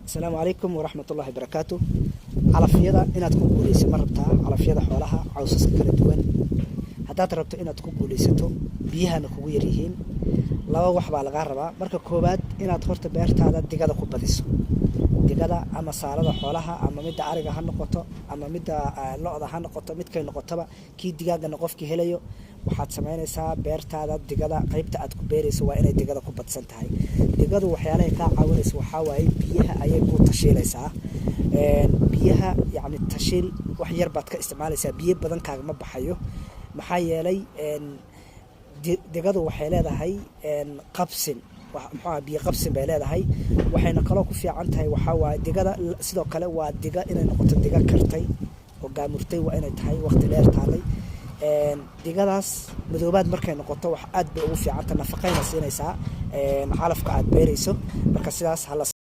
السلام عليكم ورحمة الله وبركاته. calafyada inaad ku guuleyso ma rabtaa calafyada xoolaha cawsaska kala duwan hadaad rabto inaad ku guuleysato biyahana kugu yar yihiin laba wax baa laga rabaa marka koobaad inaad horta beertaada digada ku badiso digada ama saalada xoolaha ama mid ariga ha noqoto ama mid lo'da ha noqoto mid kay noqotaba kii digaagana qofkii helayo waxaad sameynaysaa beertaada digada qaybta aad ku beerayso waa inay digada ku badsan tahay digadu waxyaalaha ka caawinaysa waxa waaye biyaha ayay ku tashiilaysaa biyaha yani tashiil wax yar baad ka isticmaalaysaa biyo badan kaaga ma baxayo maxaa yeelay digadu waxay leedahay qabsin maxaa biyo qabsin bay leedahay waxayna kala ku fiican tahay waxa waaye digada sidoo kale waa diga inay noqoto diga kartay oo gaamurtay waa inay tahay waqti dheer taalay digadaas madoobaad markay noqoto wax aad bay ugu fiican tahay nafaqayna siinaysaa calafka aad beerayso marka sidaas